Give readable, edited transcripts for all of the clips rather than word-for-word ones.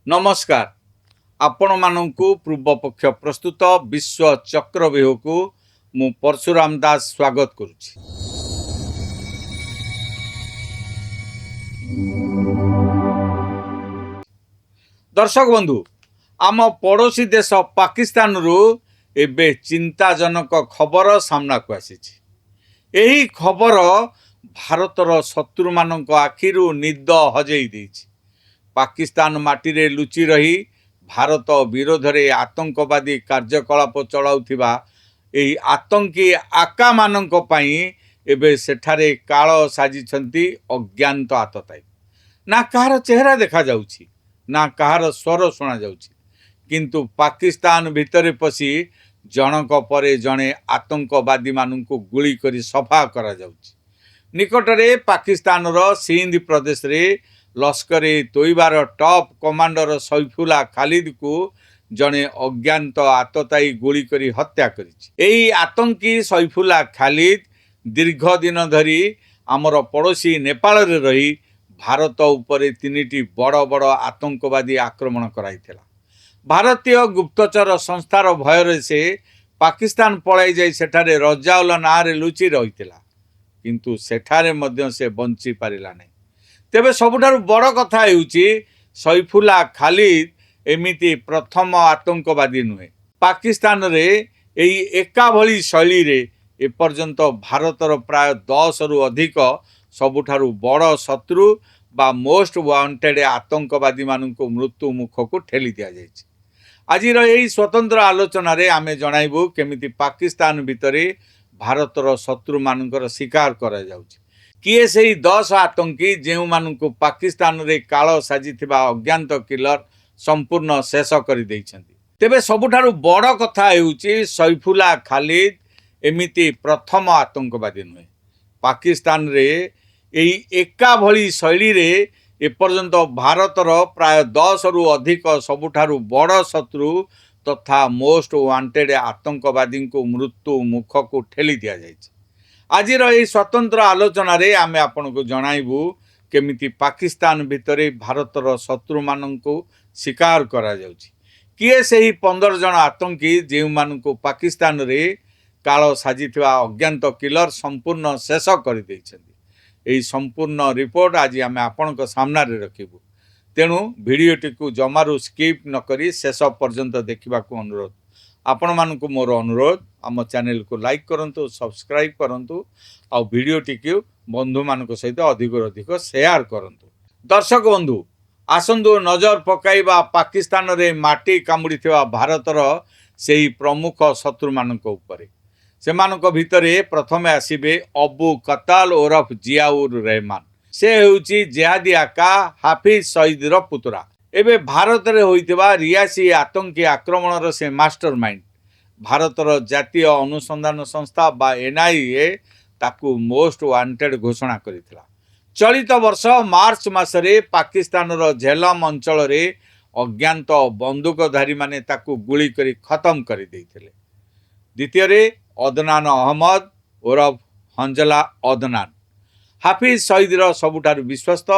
नमस्कार आपण मानंकु पूर्व पक्ष प्रस्तुत विश्व चक्रव्यूह को मु परशुराम दास स्वागत करुछि। दर्शक बंधु आम पड़ोसी देश पाकिस्तान रु एबे चिंताजनक खबर सामना को आसीछि। एही खबर भारतर शत्रु मानक आखिरु निद हजेई देछि। पाकिस्तान माटी रे लुचि रही भारत विरोध रे आतंकवादी कार्यकलाप चलाउथिबा एही आतंकी आका मानक पई एबे सेठारे काळ साजिछंती अज्ञात आतताई। ना कहार चेहरा देखा जाउछि ना कहार स्वर सुना जाउछि, किंतु पाकिस्तान भितरे पसी जनक परे जणे आतंकवादी मानकु गुली करी सफा करा जाउछि। निकटरे पाकिस्तान रो सिंध प्रदेश रे लश्कर ए तोयबार टॉप कमांडर सैफुल्ला खालिद को जणे अज्ञात आतताई गुली करी हत्या करिछि। एही आतंकी सैफुल्ला खालिद दीर्घ दिन धरी आमर पड़ोसी नेपाल रे रही भारत उपरे तीनिटी बड़ बड़ आतंकवादी आक्रमण कराइथिला। भारतीय गुप्तचर संस्थार भयर से पाकिस्तान पळाई जाई सेठारे रजाउल नारे लुचि रहिथिला, किंतु सेठारे मध्य से बंची पारिला नै। तेबे सबुठारु बड़ कथा हेउछि सैफुल्ला खालिद एमिति प्रथम आतंकवादी नुहे। पाकिस्तान रे एही एका भली शैली रे एपर्यंत भारतर प्राय 10 रु अधिक सबुठारु बड़ शत्रु बा मोस्ट वांटेड आतंकवादी मानक मृत्यु मुख को ठेली दिया जायछि। आजिर एही स्वतंत्र आलोचना रे आमे जणाइबु केमिति पाकिस्तान भितरे भारतर शत्रु मानकर शिकार करा जाउछि। किए से 10 आतंकी जेउ मानकु पाकिस्तान रे काळ साजिथिबा अज्ञात किलर संपूर्ण शेष करि दैछन्ति। तेबे सबुठारु बड़ कथा हेउछि सैफुल्ला खालिद एमिति प्रथम आतंकवादी नुहे। पाकिस्तान रे एही एका भली शैली रे एपर्यंत भारतर प्राय 10 रु अधिक सबुठारु बड़ शत्रु तथा मोस्ट वांटेड आतंकवादी को मृत्यु मुख को ठेली दिया जायछि। आजिर एही स्वतंत्र आलोचना रे आमे आपनको जणाइबु केमिति पाकिस्तान भितरे भारतर शत्रु माननको शिकार करा जाउछि। किए सेही 15 जन आतंकी जेउ माननको पाकिस्तान रे काळ साजिथिबा अज्ञात किलर संपूर्ण शेष करि दैछन्ति। एही संपूर्ण रिपोर्ट आज आमे आपनको सामना रे रखिबु, तेणु भिडियोटी को जमारू स्किप न करी शेष पर्यंत देखिबा को अनुरोध। आपण मानकु मोर अनुरोध आम चैनल को लाइक करंतु, सब्सक्राइब करंतु आ भिडियोटी को बंधु मानक सहित अधिक अधिक शेयर करंतु। दर्शक बंधु आसंदु नजर पकाइबा पाकिस्तान रे माटी कामुड़ीथिबा भारतर सेही प्रमुख शत्रु मानक उपरे। सेमानक भितरे प्रथमे आसीबे अबू कताल ओरफ जियाउर रहमान। से हेउची जेहादी आका हाफिज सईद रो पुतरा। एबे भारत रे होइतिबा रियासी आतंकी आक्रमण से मास्टरमाइंड भारतर जातीय अनुसंधान संस्था बा एनआईए ताकू मोस्ट वांटेड घोषणा करिथिला। चलित वर्ष मार्च मासरे पाकिस्तान रो झेलम अंचल रे अज्ञात बंदूकधारी माने ताकू गुली करी खत्म करि दैथिले। द्वितीय रे अदनान अहमद ओरफ हंजला अदनान हाफिज सईद रो सबुठारु विश्वस्त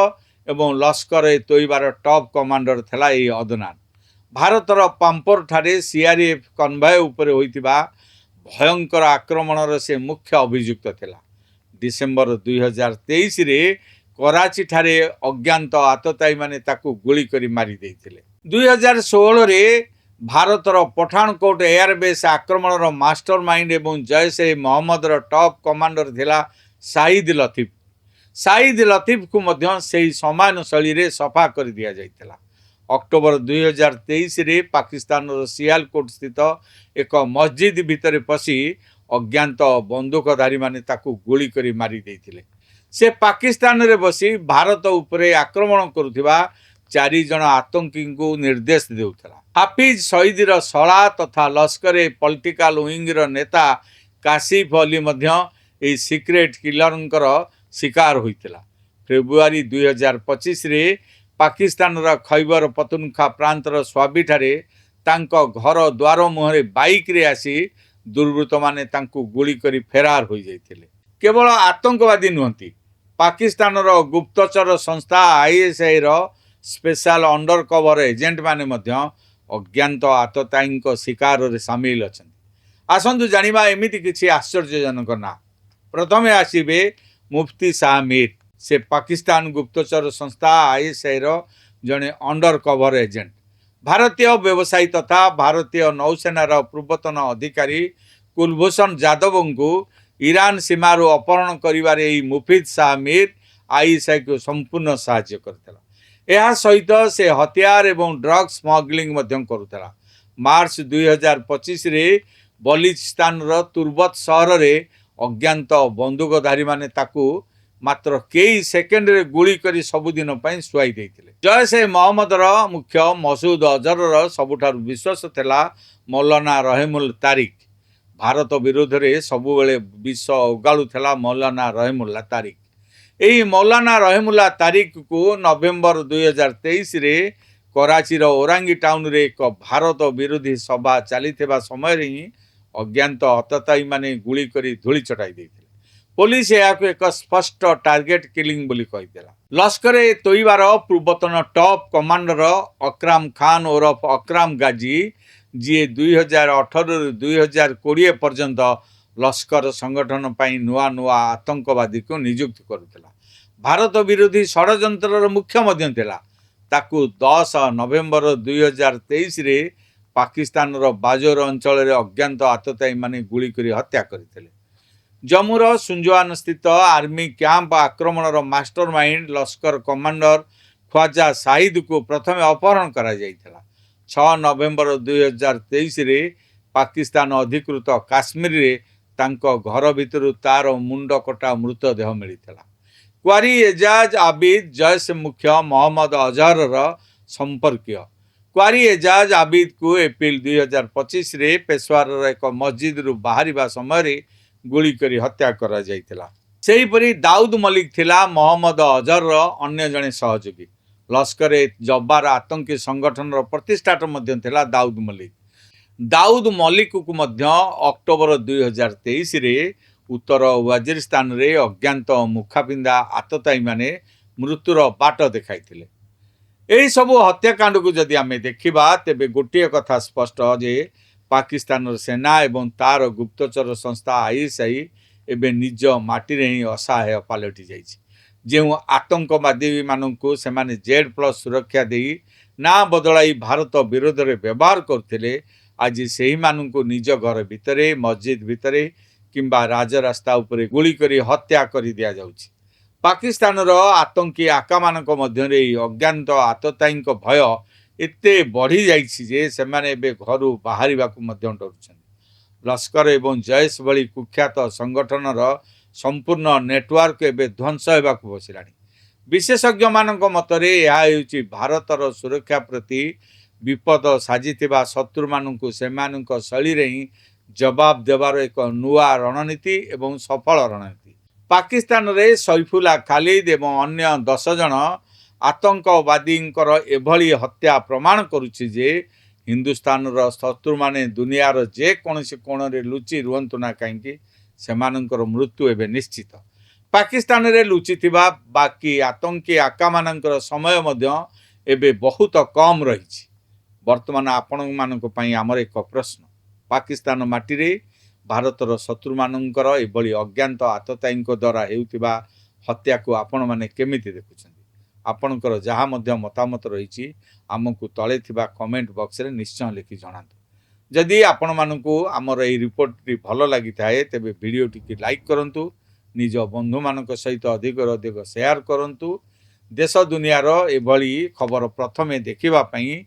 एवं लश्कर ए तोयबार टॉप कमांडर थला। ए अदनान भारतर पाम्पोर ठारे सीआरपीएफ कन्वय उपरे होइतिबा भयंकर आक्रमण से मुख्य अभियुक्त थिला। डिसेंबर 2023 रे कराची ठारे अज्ञात आतताई माने ताकू गुली करी मारी दैथिले। 2016 रे भारतर पठानकोट एयरबेस आक्रमण मास्टरमाइंड एवं जैश ए मोहम्मद रो टॉप कमांडर थिला शाहिद लतीफ। शाहिद लतीफ को मध्य सेही समान शैली रे सफा कर दिया जाइतिला। अक्टोबर 2023 रे पाकिस्तान रो सियालकोट स्थित एक मस्जिद भितरे पसी अज्ञात बंदूकधारी माने ताकू गुली करी मारी दैथिले। से पाकिस्तान रे बसी भारत उपरे आक्रमण करुथिबा 4 जन आतंकी को निर्देश देउथला। हाफिज सईद रो सला तथा लश्कर ए पॉलिटिकल विंग रो नेता काशिफ अली मध्य ए सीक्रेट किलरंकर शिकार होइतिला। फेब्रुआरी 2025 रे पाकिस्तान रा खैबर पख्तूनख्वा प्रांतर स्वाबी ठारे तांको घर द्वार मुहरे बाइक रे आसी दुर्वृत्त माने तांको गुली करी फेरार हो जाइतिले। केवल आतंकवादी नुहंती, पाकिस्तान रो गुप्तचर संस्था आईएसआई रो स्पेशल अंडर कवर एजेंट माने मध्य अज्ञात आततायी शिकार सामिल अच्छा। आसतु जानिबा एमिति किछि आश्चर्यजनक ना। प्रथमे आसिबे मुफ्ती शाह मीर। से पाकिस्तान गुप्तचर संस्था ISI रो जने अंडर कवर एजेंट। भारतीय व्यवसायी तथा भारतीय नौसेनार पूर्वतन अधिकारी कुलभूषण यादव को ईरान सीमार अपहरण करिवारे मुफीद शाह मीर ISI को संपूर्ण साहाय्य करथिला। यह सहित से हथियार एवं ड्रग स्मग्लिंग करुला। मार्च 2025 रे बलिस्तान तुर्बत सहर रे अज्ञात बंदूकधारी माने ताकू मात्र कई सेकेंड रे गुली करी सबुदिन शुआई देइथिले। जैश ए मोहम्मद मुख्य मसूद अजहर सबुठारु विश्वास थिला मौलाना रहमुल तारिक। भारत विरोध में सबुबले विष उगाड़ुला मौलाना रहमुल्ला तारिक। यही मौलाना रहमुल्ला तारिक को नवेम्बर 2023 रे कराची ओरांगी टाउन रे एक भारत विरोधी सभा चली समय ही अज्ञात हततायी माने गुली करी धूली चटाई देइथिले। पुलिस यह एक स्पष्ट टार्गेट किलिंग बोली कहिदेला। लश्कर ए तोयबार पूर्वतन टॉप कमांडर अकराम खान ओरफ अकराम गाजी जी 2018 ରୁ 2020 पर्यंत लश्कर संगठन पाई नुआ नुआ आतंकवादी को नियुक्त करुला। भारत विरोधी षड्यंत्र मुख्य मध्य थिला। ताकू 10 नवेम्बर 2023 रे पाकिस्तान बाजोर अंचल अज्ञात आततायी माने गुली करी हत्या करथिले। जम्मूर सुंजवान स्थित आर्मी कैंप आक्रमणर मास्टरमाइंड लश्कर कमांडर ख्वाजा साहिद को प्रथम अपहरण करा जायथिला। 6 नवेम्बर 2023 रे पाकिस्तान अधिकृत काश्मीर रे तांको घर भितर तार मुंड कटा मृतदेह मिलिथिला। क्वारी एजाज आबिद जैश मुख्य मोहम्मद अजहर संपर्कीय। क्वारी एजाज आबिद को एप्रिल 2025 रे पेशवार एक मस्जिद रु बाहरिबा समय गुली करी हत्या करा जायतिला। सेहीपरि दाऊद मलिक थिला मोहम्मद अजहर अन्य जने सहयोगी। लश्कर ए जब्बार आतंकी संगठन प्रतिष्ठाता मध्य थिला दाऊद मलिक। दाऊद मलिक को मध्य अक्टोबर 2023 रे उत्तर वजीरिस्तान रे अज्ञात मुखापिंदा आततायी माने मृत्युर बाट देखाइथिले। एही सबु हत्याकांड को जदि आमे देखिबा तेबे गोटिए कथा स्पष्ट जे पाकिस्तान सेना एवं तार गुप्तचर संस्था ISI एबे निज माटी रे ही असहाय पलटि जाइछि। जो आतंकवादी मानू से Z+ सुरक्षा दे ना बदलाई भारत विरोध में व्यवहार करते आज से निज घर भितर मस्जिद भितर किंबा राजरास्ता उपरे गुली करी हत्या कर दिया जाउछि। पाकिस्तान आतंकी आका मानक मध्य अज्ञात आततायी भय एते बढ़ी जाइछि जे सेमाने एबे घरु बाहरिबाकु मध्य डरुछन्। लश्कर एवं जैश भली कुख्यात संगठनर संपूर्ण नेटवर्क एबे ध्वंस होबाकु बसिलानी। विशेषज्ञ मानक मतरे यह हेउछि भारतर सुरक्षा प्रति विपद साजिथिबा शत्रु मानकु सेमानक शैली रे ही जवाब देवार एक नुआ रणनीति एवं सफल रणनीति। पाकिस्तान रे सैफुल्ला खालिद एवं अन्य 10 जन आतंकवादी एभली हत्या प्रमाण करुछि जे हिंदुस्तान शत्रु माने दुनियार जेकोसी कोण रे लुचि रुहंतु ना कहीं सेमानंकर मृत्यु एबे निश्चित। पाकिस्तान रे लुचि थिबा बाकी आतंकी आका मानंकर समय मध्य एबे बहुत कम रही। वर्तमान आपण मानक पई हमर एक प्रश्न, पाकिस्तान माटी रे भारतर शत्रु मानंकर एभली अज्ञात आततायी द्वारा हेउथिबा हत्या को आपण माने केमिति देखुछन? आपणकर जहाँ मध्य मतामत रही आमको तले थिबा कमेंट बॉक्स रे निश्चय लिखि जणातु। जदि आपण मानकु आमर ए रिपोर्ट टी भलो लागि थाए तेबे वीडियो टी लाइक करंतु, निज बंधु मानक सहित अधिक अधिक शेयर करंतु। देश दुनियार एभली खबर प्रथमे देखिबा पई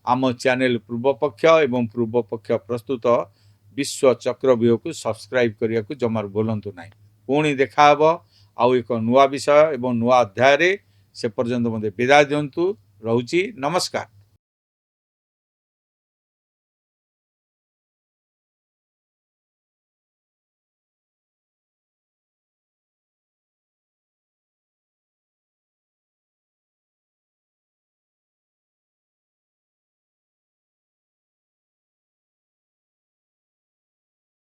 आम चैनल पूर्वपक्ष एवं पूर्वपक्ष प्रस्तुत विश्व चक्रव्यूह को सब्सक्राइब करिया को जमार भूलंतु नाही। पुणी देखा हबो आउ एक नुआ विषय एवं नुआ अध्याय रे। से पर्यंत मते विदाय दियंतु। रहुची, नमस्कार।